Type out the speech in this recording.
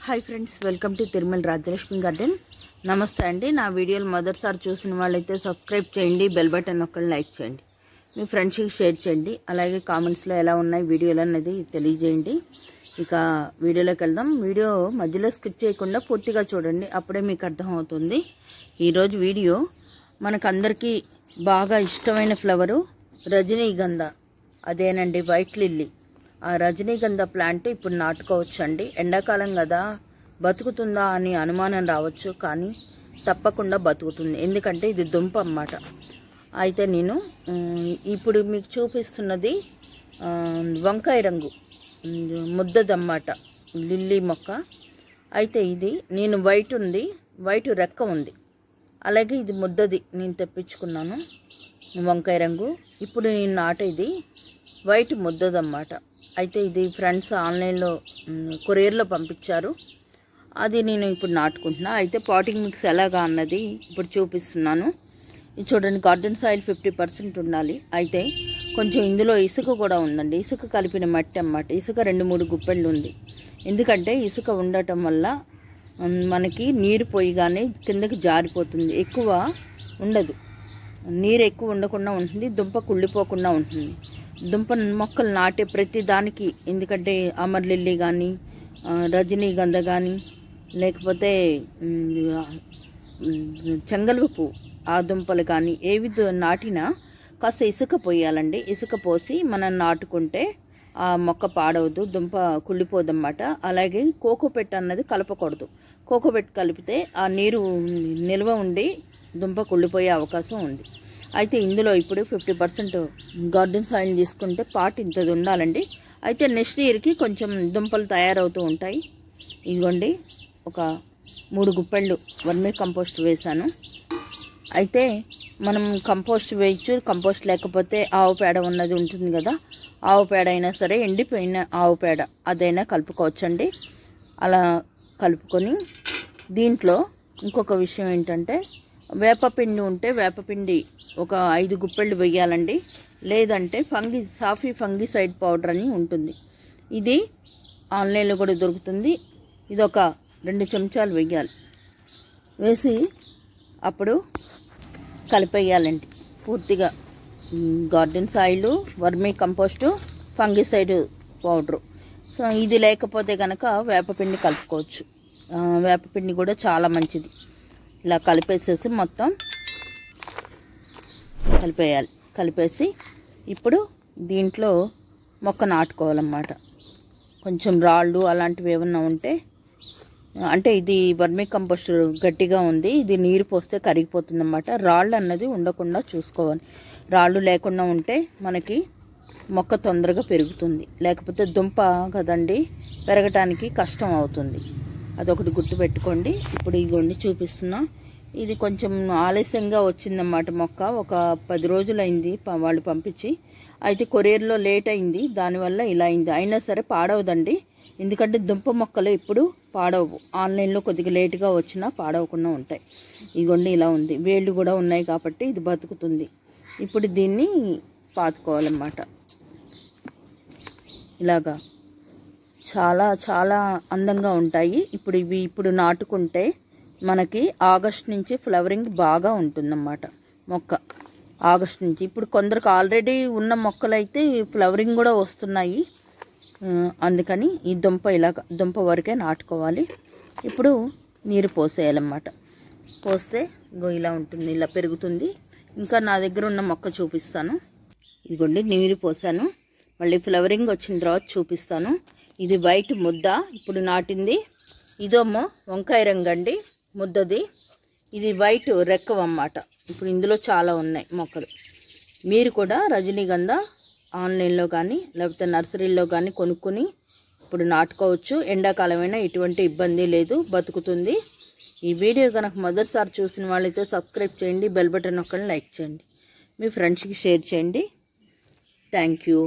Hi friends, welcome to Tirumala Rajyalakshmi garden. నమస్తే అండి. నా వీడియోలు మొదటిసారి చూసిన వాళ్ళైతే సబ్స్క్రైబ్ చేయండి, బెల్ బటన్ నొక్కండి, లైక్ చేయండి, మీ ఫ్రెండ్స్కి షేర్ చేయండి. అలాగే కామెంట్స్లో ఎలా ఉన్నాయి వీడియోలు అనేది తెలియజేయండి. ఇక వీడియోలోకి వెళ్దాం. వీడియో మధ్యలో స్కిప్ చేయకుండా పూర్తిగా చూడండి, అప్పుడే మీకు అర్థమవుతుంది. ఈరోజు వీడియో మనకందరికీ బాగా ఇష్టమైన ఫ్లవరు రజనీగంధ, అదేనండి వైట్ లిల్లీ. ఆ రజనీగంధ ప్లాంట్ ఇప్పుడు నాటుకోవచ్చు అండి. ఎండాకాలం కదా, బతుకుతుందా అని అనుమానం రావచ్చు, కానీ తప్పకుండా బతుకుతుంది. ఎందుకంటే ఇది దుంప అన్నమాట. అయితే నేను ఇప్పుడు మీకు చూపిస్తున్నది వంకాయ రంగు ముద్దదన్నమాట, లిల్లీ మొక్క. అయితే ఇది నేను వైట్ ఉంది, వైట్ రెక్క ఉంది. అలాగే ఇది ముద్దది నేను తెప్పించుకున్నాను, వంకాయ రంగు. ఇప్పుడు నేను నాటేది వైట్ ముద్దదన్నమాట. అయితే ఇది ఫ్రెండ్స్ ఆన్లైన్లో కొరియర్లో పంపించారు, అది నేను ఇప్పుడు నాటుకుంటున్నా. అయితే పాటింగ్ మిక్స్ ఎలాగా అన్నది ఇప్పుడు చూపిస్తున్నాను. ఇది చూడండి, గార్డెన్ సాయిల్ 50% ఉండాలి. అయితే కొంచెం ఇందులో ఇసుక కూడా ఉందండి, ఇసుక కలిపిన మట్టి అన్నమాట. ఇసుక 2-3 గుప్పెళ్ళు ఉంది. ఎందుకంటే ఇసుక ఉండటం వల్ల మనకి నీరు పోయిగానే కిందకి జారిపోతుంది, ఎక్కువ ఉండదు, నీరు ఎక్కువ ఉండకుండా ఉంటుంది, దుంప కుళ్ళిపోకుండా ఉంటుంది. దుంప మొక్కలు నాటే ప్రతి దానికి, ఎందుకంటే అమర్ లిల్లీ కానీ, రజనీగంధ కానీ, లేకపోతే చెంగల్వ ఆ దుంపలు కానీ ఏవి నాటినా కాస్త ఇసుక పోయాలండి. ఇసుక పోసి మనం నాటుకుంటే ఆ మొక్క పాడవదు, దుంప కుళ్ళిపోదన్నమాట. అలాగే కోకోపెట్ అన్నది కలపకూడదు. కోకోపెట్ కలిపితే ఆ నీరు నిల్వ ఉండి దుంప కుళ్ళిపోయే అవకాశం ఉంది. అయితే ఇందులో ఇప్పుడు 50% గార్డెన్ సాయిల్ తీసుకుంటే పాట్ ఇంతది ఉండాలండి. అయితే నెక్స్ట్ ఇయర్కి కొంచెం దుంపలు తయారవుతూ ఉంటాయి. ఇదిగోండి, ఒక 3 గుప్పెళ్ళు వర్మీ కంపోస్ట్ వేశాను. అయితే మనం కంపోస్ట్ వేయచ్చు, కంపోస్ట్ లేకపోతే ఆవు పేడ ఉన్నది ఉంటుంది కదా, ఆవు పేడ అయినా సరే, ఎండిపోయిన ఆవు పేడ అదైనా కలుపుకోవచ్చండి. అలా కలుపుకొని దీంట్లో ఇంకొక విషయం ఏంటంటే, వేపపిండి ఉంటే వేపపిండి ఒక 5 గుప్పెళ్ళు వేయాలండి. లేదంటే సాఫీ ఫంగిసైడ్ పౌడర్ అని ఉంటుంది, ఇది ఆన్లైన్లో కూడా దొరుకుతుంది. ఇది ఒక 2 చెంచాలు వేయాలి. వేసి అప్పుడు కలిపేయాలండి పూర్తిగా. Garden soil, vermi compost, fungicide powder. So ఇది లేకపోతే కనుక వేపపిండి కలుపుకోవచ్చు. వేపపిండి కూడా చాలా మంచిది. ఇలా కలిపేసేసి మొత్తం కలిపేయాలి. కలిపేసి ఇప్పుడు దీంట్లో మొక్క నాటుకోవాలన్నమాట. కొంచెం రాళ్ళు అలాంటివి ఏమన్నా ఉంటే, అంటే ఇది వర్మీ కంపోస్ట్ గట్టిగా ఉంది, ఇది నీరు పోస్తే కరిగిపోతుంది అన్నమాట. రాళ్ళు అన్నది ఉండకుండా చూసుకోవాలి. రాళ్ళు లేకుండా ఉంటే మనకి మొక్క తొందరగా పెరుగుతుంది. లేకపోతే దుంప కదండి, పెరగటానికి కష్టం అవుతుంది. అదొకటి గుర్తుపెట్టుకోండి. ఇప్పుడు ఇదిగోండి చూపిస్తున్నా. ఇది కొంచెం ఆలస్యంగా వచ్చిందన్నమాట మొక్క. ఒక 10 రోజులు అయింది వాళ్ళు పంపించి. అయితే కొరియర్లో లేట్ అయింది, దానివల్ల ఇలా అయింది. అయినా సరే పాడవదండి, ఎందుకంటే దుంప మొక్కలు ఎప్పుడు పాడవు. ఆన్లైన్లో కొద్దిగా లేటుగా వచ్చినా పాడవకుండా ఉంటాయి. ఇదిగోండి ఇలా ఉంది, వేళ్ళు కూడా ఉన్నాయి కాబట్టి ఇది బతుకుతుంది. ఇప్పుడు దీన్ని పాతుకోవాలన్నమాట. ఇలాగా చాలా చాలా అందంగా ఉంటాయి. ఇప్పుడు నాటుకుంటే మనకి ఆగస్ట్ నుంచి ఫ్లవరింగ్ బాగా ఉంటుందన్నమాట మొక్క. ఆగస్ట్ నుంచి ఇప్పుడు కొందరికి ఆల్రెడీ ఉన్న మొక్కలైతే ఫ్లవరింగ్ కూడా వస్తున్నాయి. అందుకని ఈ దుంప వరకే నాటుకోవాలి. ఇప్పుడు నీరు పోసేయాలన్నమాట. పోస్తే ఇలా ఉంటుంది, ఇలా పెరుగుతుంది. ఇంకా నా దగ్గర ఉన్న మొక్క చూపిస్తాను. ఇదిగోండి, నీరు పోసాను. మళ్ళీ ఫ్లవరింగ్ వచ్చిన తర్వాత చూపిస్తాను. ఇది వైట్ ముద్ద ఇప్పుడు నాటింది. ఇదేమో వంకాయ రంగు అండి, ముద్దది. ఇది వైట్ రెక్కవ అన్నమాట. ఇప్పుడు ఇందులో చాలా ఉన్నాయి మొక్కలు. మీరు కూడా రజనీగంధ ఆన్లైన్లో కానీ లేకపోతే నర్సరీలో కానీ కొనుక్కొని ఇప్పుడు నాటుకోవచ్చు. ఎండాకాలమైనా ఎటువంటి ఇబ్బంది లేదు, బతుకుతుంది. ఈ వీడియో కనుక మొదటిసారి చూసిన వాళ్ళైతే సబ్స్క్రైబ్ చేయండి, బెల్ బటన్ నొక్కండి, లైక్ చేయండి, మీ ఫ్రెండ్స్కి షేర్ చేయండి. Thank you.